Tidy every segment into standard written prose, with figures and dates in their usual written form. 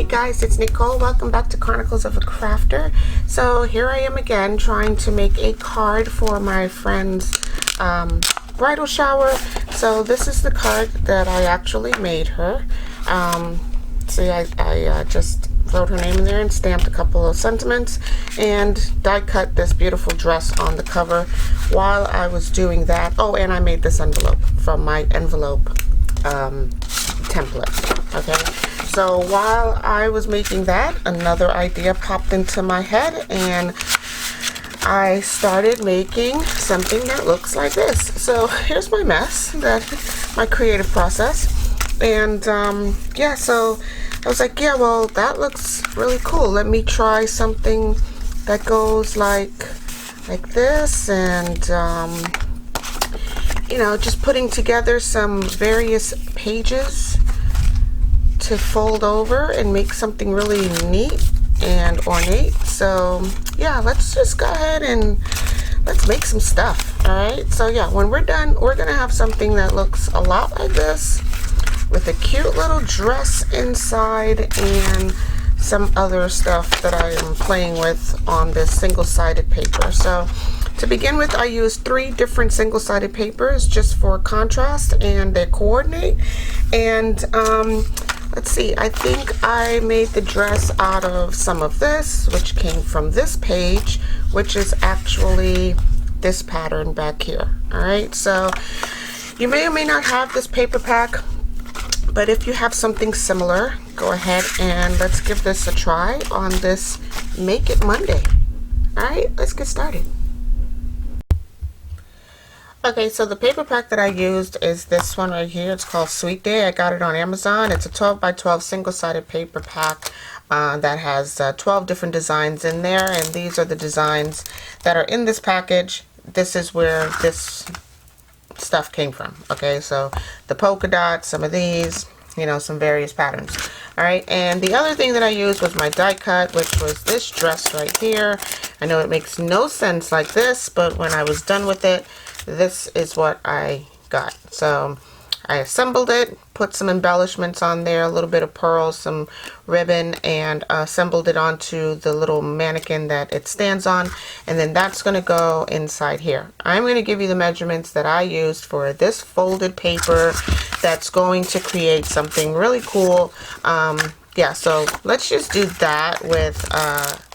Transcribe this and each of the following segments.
Hey guys, it's Nicole. Welcome back to Chronicles of a Crafter. So here I am again trying to make a card for my friend's bridal shower. So this is the card that I actually made her. See, I just wrote her name in there and stamped a couple of sentiments and die cut this beautiful dress on the cover while I was doing that. Oh, and I made this envelope from my envelope template. Okay, so while I was making that, another idea popped into my head and I started making something that looks like this. So here's my mess, my creative process. And yeah, so I was like, yeah, well, that looks really cool. Let me try something that goes like this, and you know, just putting together some various pages to fold over and make something really neat and ornate. So yeah, let's just go ahead and let's make some stuff. All right, so yeah, when we're done, we're gonna have something that looks a lot like this with a cute little dress inside and some other stuff that I am playing with on this single-sided paper. So to begin with, I used 3 different single-sided papers just for contrast and they coordinate. And let's see, I think I made the dress out of some of this, which came from this page, which is actually this pattern back here. All right, so you may or may not have this paper pack, but if you have something similar, go ahead and let's give this a try on this Make It Monday. All right, let's get started. Okay, so the paper pack that I used is this one right here. It's called Sweet Day. I got it on Amazon. It's a 12 by 12 single-sided paper pack that has 12 different designs in there, and these are the designs that are in this package. This is where this stuff came from. Okay, so the polka dots, some of these, you know, some various patterns. All right, and the other thing that I used was my die cut, which was this dress right here. I know it makes no sense like this, but when I was done with it, this is what I got. So I assembled it, put some embellishments on there, a little bit of pearls, some ribbon, and assembled it onto the little mannequin that it stands on, and then that's going to go inside here. I'm going to give you the measurements that I used for this folded paper that's going to create something really cool. Yeah, so let's just do that with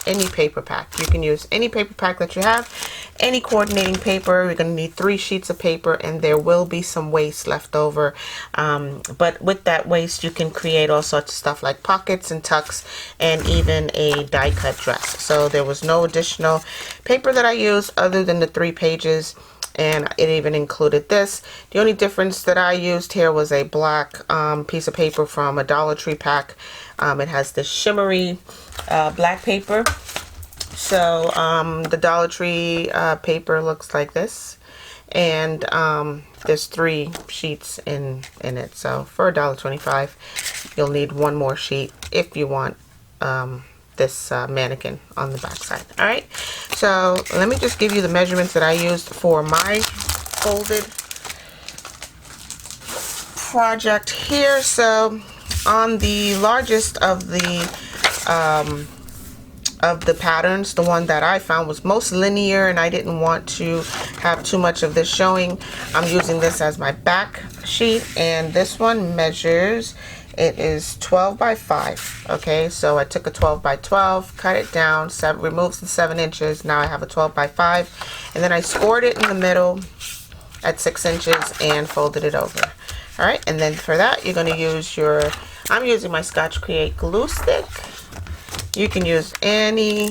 any paper pack. You can use any paper pack that you have, any coordinating paper. You're going to need 3 sheets of paper, and there will be some waste left over. But with that waste, you can create all sorts of stuff like pockets and tucks and even a die cut dress. So there was no additional paper that I used other than the 3 pages. And it even included this. The only difference that I used here was a black piece of paper from a Dollar Tree pack. It has this shimmery black paper. So the Dollar Tree paper looks like this. And there's 3 sheets in it. So for $1.25, you'll need 1 more sheet if you want this mannequin on the back side. All right, so let me just give you the measurements that I used for my folded project here. So on the largest of the patterns, the one that I found was most linear, and I didn't want to have too much of this showing. I'm using this as my back sheet, and this one measures, it is 12 by 5. Okay, so I took a 12 by 12, cut it down, removed the 7 inches. Now I have a 12 by 5, and then I scored it in the middle at 6 inches and folded it over. All right, and then for that, you're going to use your, I'm using my Scotch Create glue stick. You can use any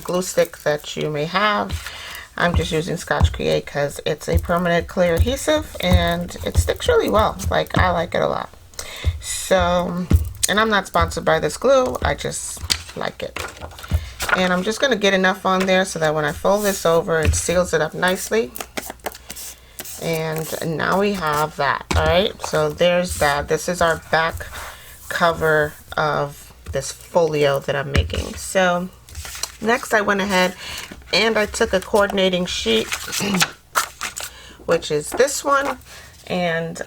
glue stick that you may have. I'm just using Scotch Create because it's a permanent clear adhesive and it sticks really well. Like, I like it a lot. So, and I'm not sponsored by this glue, I just like it. And I'm just going to get enough on there so that when I fold this over, it seals it up nicely. And now we have that. All right, so there's that. This is our back cover of this folio that I'm making. So next I went ahead and I took a coordinating sheet, which is this one, and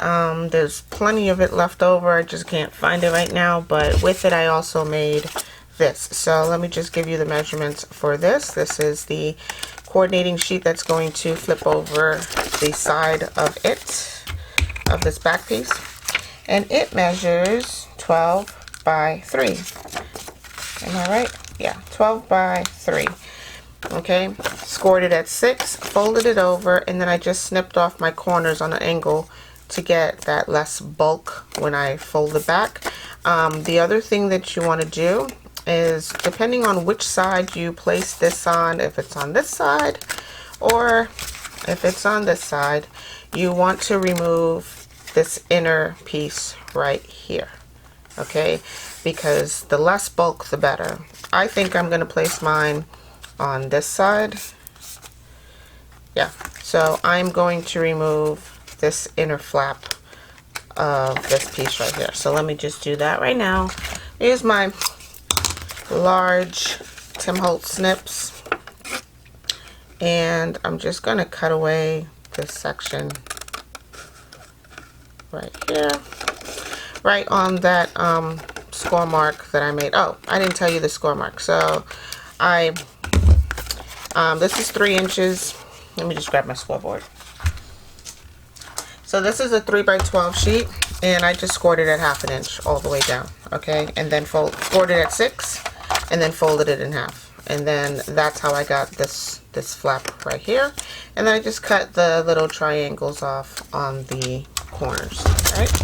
there's plenty of it left over. I just can't find it right now, but with it I also made this. So let me just give you the measurements for this. This is the coordinating sheet that's going to flip over the side of this back piece, and it measures 12 by 3. Am I right? Yeah, 12 by 3. Okay, scored it at 6, folded it over, and then I just snipped off my corners on an angle to get that less bulk when I fold it back. The other thing that you want to do is, depending on which side you place this on, if it's on this side or if it's on this side, you want to remove this inner piece right here, okay, because the less bulk the better. I think I'm going to place mine on this side. Yeah, so I'm going to remove this inner flap of this piece right here. So let me just do that right now. Here's my large Tim Holtz snips, and I'm just going to cut away this section right here, right on that score mark that I made. Oh, I didn't tell you the score mark. So this is 3 inches. Let me just grab my scoreboard. So this is a 3 by 12 sheet, and I just scored it at 1/2 inch all the way down, okay, and then scored it at 6, and then folded it in half, and then that's how I got this flap right here. And then I just cut the little triangles off on the corners. All right,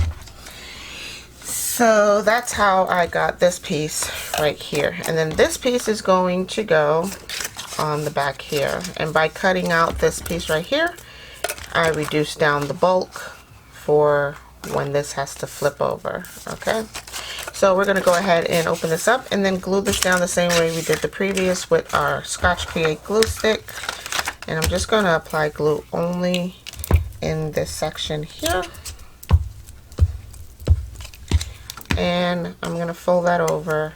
so that's how I got this piece right here, and then this piece is going to go on the back here, and by cutting out this piece right here, I reduce down the bulk for when this has to flip over. Okay, so we're going to go ahead and open this up and then glue this down the same way we did the previous with our Scotch Create glue stick. And I'm just going to apply glue only in this section here, and I'm going to fold that over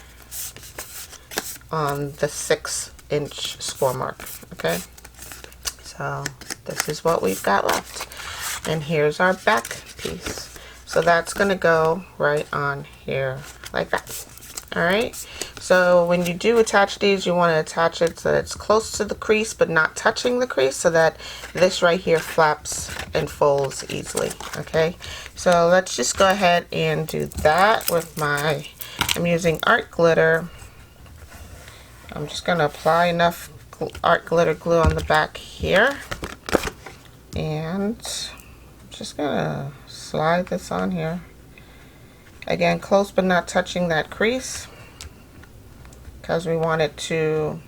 on the 6-inch score mark. Okay, so this is what we've got left, and here's our back piece. So that's going to go right on here like that. All right, so when you do attach these, you want to attach it so that it's close to the crease but not touching the crease, so that this right here flaps and folds easily. Okay, so let's just go ahead and do that with I'm using art glitter. I'm just going to apply enough art glitter glue on the back here, and I'm just going to slide this on here. Again, close but not touching that crease, because we want it to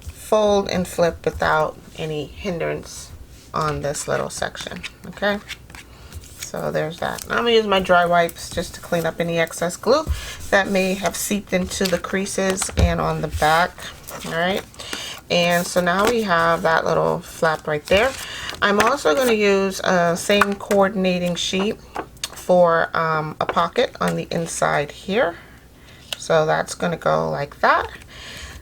fold and flip without any hindrance on this little section. Okay, so there's that. Now I'm going to use my dry wipes just to clean up any excess glue that may have seeped into the creases and on the back. All right, and so now we have that little flap right there. I'm also going to use same coordinating sheet for a pocket on the inside here. So that's going to go like that.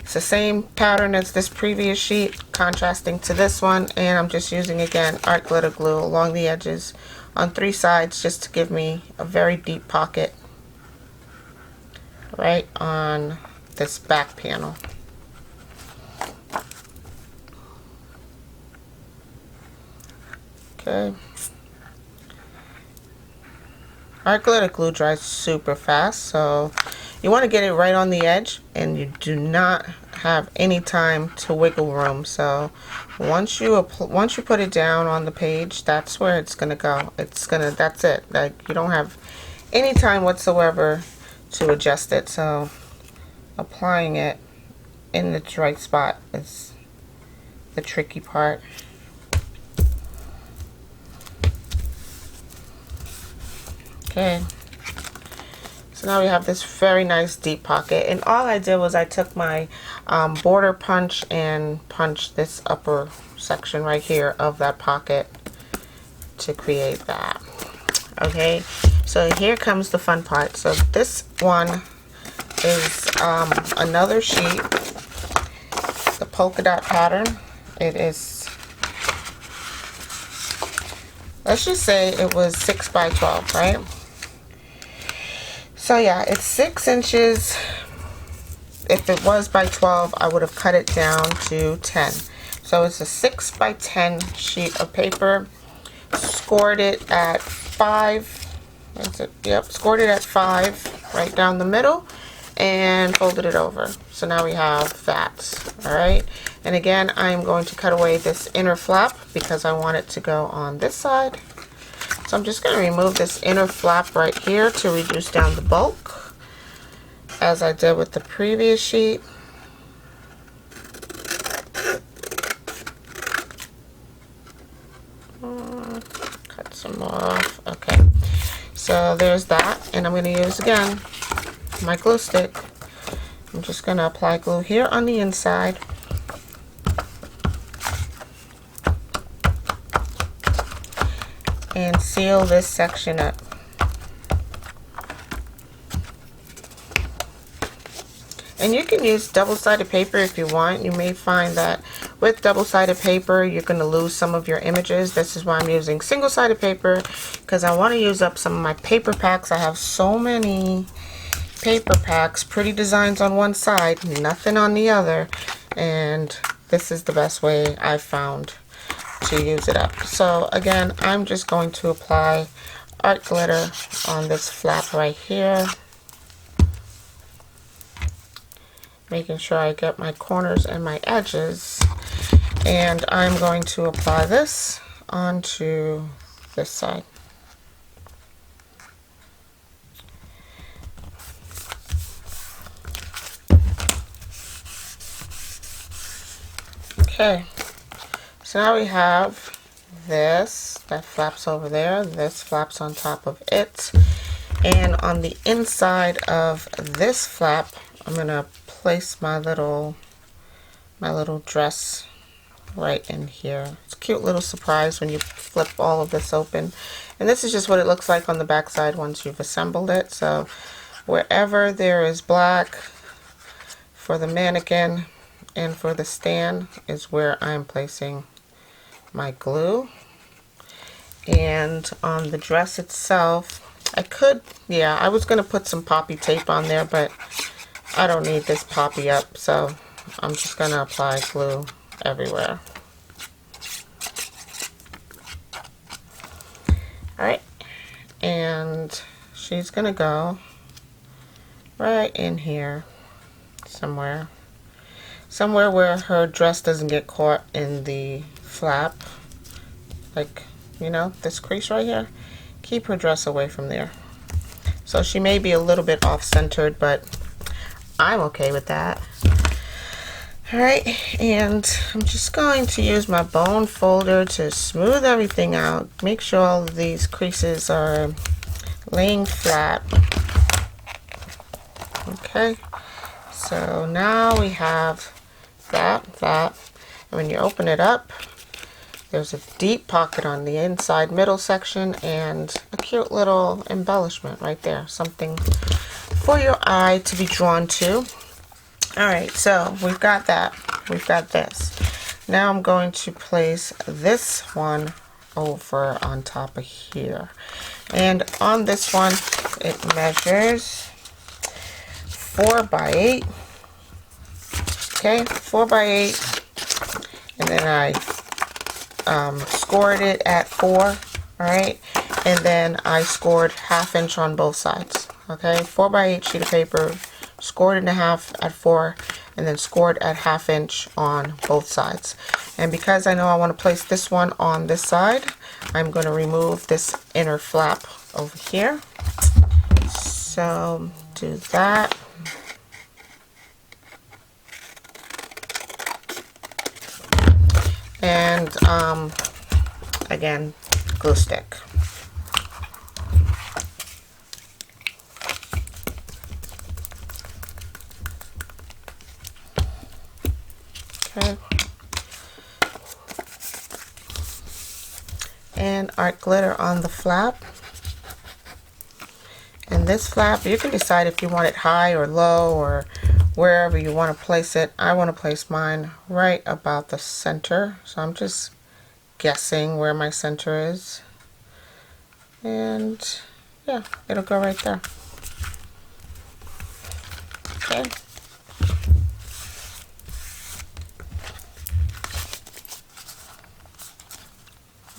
It's the same pattern as this previous sheet, contrasting to this one, and I'm just using again art glitter glue along the edges on 3 sides just to give me a very deep pocket right on this back panel. Okay. Art glitter glue dries super fast, so you want to get it right on the edge, and you do not have any time to wiggle room. So once you put it down on the page, that's where it's gonna go. That's it. Like, you don't have any time whatsoever to adjust it. So applying it in the right spot is the tricky part. Okay, so now we have this very nice deep pocket, and all I did was I took my border punch and punched this upper section right here of that pocket to create that. Okay, so here comes the fun part. So this one is another sheet, the polka dot pattern. It is let's just say it was 6 by 12, right? So yeah, it's 6 inches. If it was by 12, I would have cut it down to 10. So it's a 6 by 10 sheet of paper. Scored it at 5. That's it. Yep, scored it at 5 right down the middle and folded it over. So now we have that. All right. And again, I'm going to cut away this inner flap because I want it to go on this side. So I'm just going to remove this inner flap right here to reduce down the bulk, as I did with the previous sheet. Cut some more off. Okay, so there's that, and I'm going to use again my glue stick. I'm just going to apply glue here on the inside. And seal this section up. And you can use double-sided paper if you want. You may find that with double-sided paper you're going to lose some of your images. This is why I'm using single-sided paper, because I want to use up some of my paper packs. I have so many paper packs, pretty designs on one side, nothing on the other, and this is the best way I've found to use it up. So again, I'm just going to apply art glitter on this flap right here, making sure I get my corners and my edges, and I'm going to apply this onto this side. Okay, so now we have this that flaps over there, this flaps on top of it, and on the inside of this flap I'm gonna place my little dress right in here. It's a cute little surprise when you flip all of this open, and this is just what it looks like on the back side once you've assembled it. So wherever there is black for the mannequin and for the stand is where I'm placing my glue. And on the dress itself, I was going to put some poppy tape on there, but I don't need this poppy up, so I'm just going to apply glue everywhere. Alright, and she's going to go right in here somewhere where her dress doesn't get caught in the flap, like, you know, this crease right here. Keep her dress away from there. So she may be a little bit off-centered, but I'm okay with that. Alright, and I'm just going to use my bone folder to smooth everything out. Make sure all of these creases are laying flat. Okay, so now we have that, and when you open it up, there's a deep pocket on the inside middle section and a cute little embellishment right there, something for your eye to be drawn to. Alright, so we've got that, we've got this. Now I'm going to place this one over on top of here, and on this one it measures 4 by 8. Okay, 4 by 8, and then I scored it at 4. All right, and then I scored 1/2 inch on both sides. Okay, 4 by 8 sheet of paper, scored it in half at 4, and then scored at 1/2 inch on both sides. And because I know I want to place this one on this side, I'm going to remove this inner flap over here. So do that. And again, glue stick. Okay. And art glitter on the flap. And this flap, you can decide if you want it high or low or wherever you want to place it. I want to place mine right about the center, so I'm just guessing where my center is. And yeah, it'll go right there. Okay.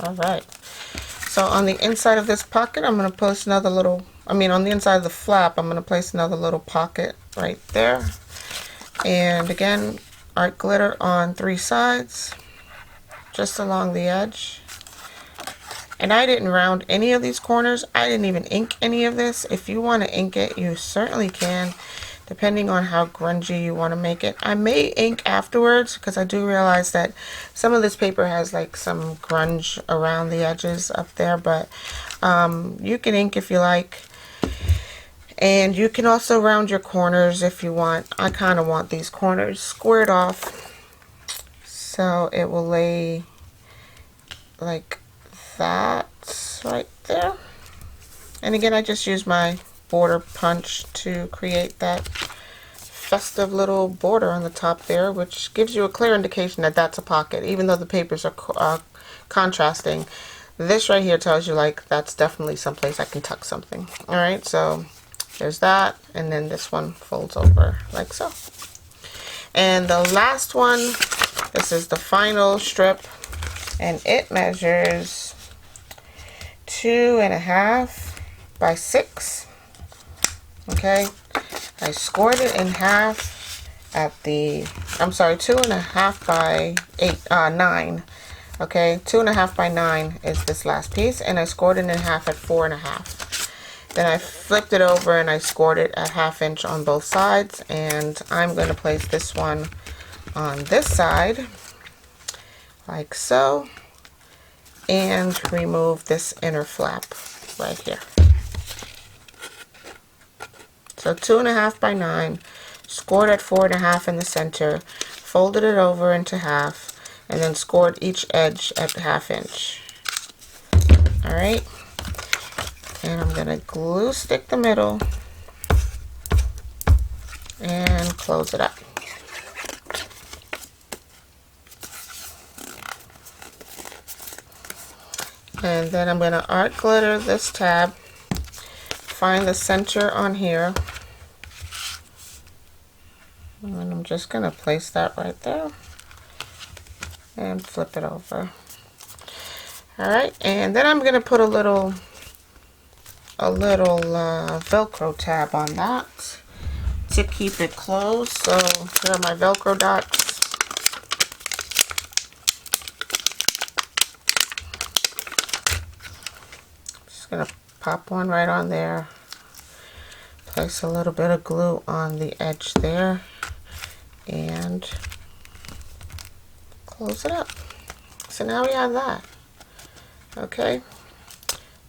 All right. So on the inside of this pocket, I'm going to place another little, on the inside of the flap, I'm going to place another little pocket right there. And again, art glitter on 3 sides, just along the edge. And I didn't round any of these corners. I didn't even ink any of this. If you want to ink it, you certainly can, depending on how grungy you want to make it. I may ink afterwards because I do realize that some of this paper has like some grunge around the edges up there, but you can ink if you like. And you can also round your corners if you want. I kind of want these corners squared off so it will lay like that right there. And again, I just use my border punch to create that festive little border on the top there, which gives you a clear indication that that's a pocket. Even though the papers are contrasting, this right here tells you like that's definitely someplace I can tuck something. All right, so there's that, and then this one folds over like so. And the last one, this is the final strip, and it measures 2.5 by 6. Okay, I scored it in half at the, I'm sorry, 2.5 by 9. Okay, 2.5 by 9 is this last piece, and I scored it in half at 4.5. Then I flipped it over and I scored it at 1/2 inch on both sides, and I'm going to place this one on this side like so, and remove this inner flap right here. So 2.5 by 9, scored at 4.5 in the center, folded it over into half, and then scored each edge at 1/2 inch. All right, and I'm gonna glue stick the middle and close it up. And then I'm gonna art glitter this tab, find the center on here, and I'm just gonna place that right there and flip it over. All right, and then I'm gonna put a little Velcro tab on that to keep it closed. So here are my Velcro dots. Just gonna pop one right on there, place a little bit of glue on the edge there, and close it up. So now we have that. Okay,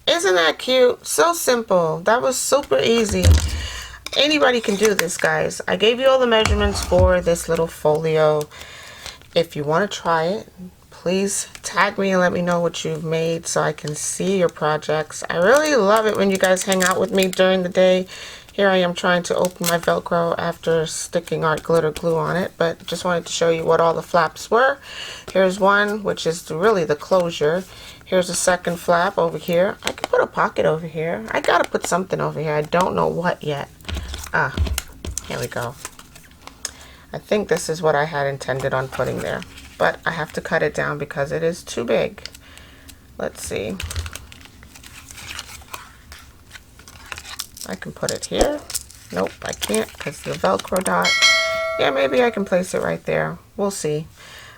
isn't that cute? So simple. That was super easy. Anybody can do this, guys. I gave you all the measurements for this little folio. If you want to try it, please tag me and let me know what you've made so I can see your projects. I really love it when you guys hang out with me during the day. Here I am trying to open my Velcro after sticking art glitter glue on it, but just wanted to show you what all the flaps were. Here's one, which is really the closure. Here's a second flap over here. I could put a pocket over here. I gotta put something over here. I don't know what yet. Ah, here we go. I think this is what I had intended on putting there, but I have to cut it down because it is too big. Let's see. I can put it here. Nope, I can't because the Velcro dot. Yeah, maybe I can place it right there. We'll see.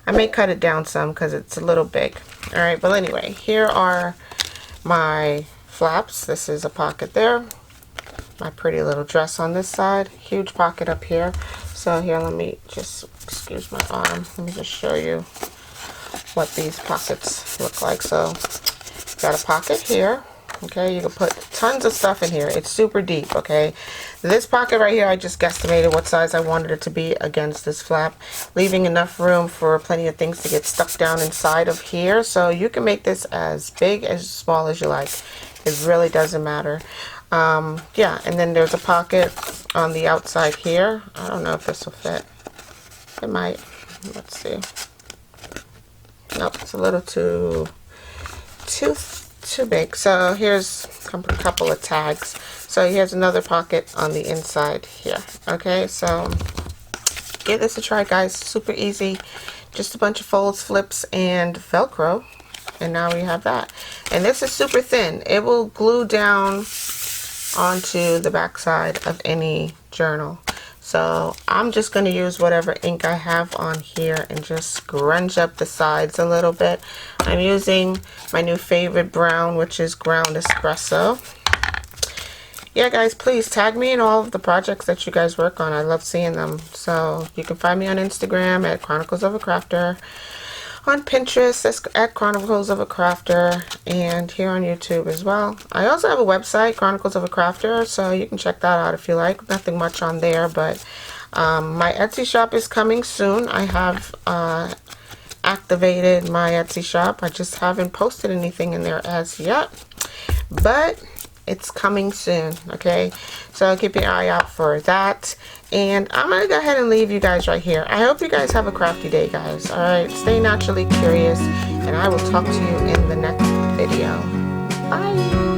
I may cut it down some because it's a little big. All right, but anyway, here are my flaps. This is a pocket there. My pretty little dress on this side. Huge pocket up here. So here, let me just, excuse my arm. Let me just show you what these pockets look like. So, got a pocket here. Okay, you can put tons of stuff in here. It's super deep, okay? This pocket right here, I just guesstimated what size I wanted it to be against this flap, leaving enough room for plenty of things to get stuck down inside of here. So you can make this as big as small as you like. It really doesn't matter. Yeah, and then there's a pocket on the outside here. I don't know if this will fit. It might. Let's see. Nope, it's a little too too big. So here's a couple of tags. So here's another pocket on the inside here. Okay, so give this a try, guys. Super easy. Just a bunch of folds, flips, and Velcro. And now we have that. And this is super thin. It will glue down onto the back side of any journal. So I'm just going to use whatever ink I have on here and just scrunch up the sides a little bit. I'm using my new favorite brown, which is ground espresso. Yeah, guys, please tag me in all of the projects that you guys work on. I love seeing them. So you can find me on Instagram at Chronicles of a Crafter, on Pinterest at Chronicles of a Crafter, and here on YouTube as well. I also have a website, Chronicles of a Crafter, so you can check that out if you like. Nothing much on there, but my Etsy shop is coming soon. I have activated my Etsy shop. I just haven't posted anything in there as yet, but it's coming soon. Okay, so keep your eye out for that. And I'm gonna go ahead and leave you guys right here. I hope you guys have a crafty day, guys. All right, stay naturally curious, and I will talk to you in the next video. Bye.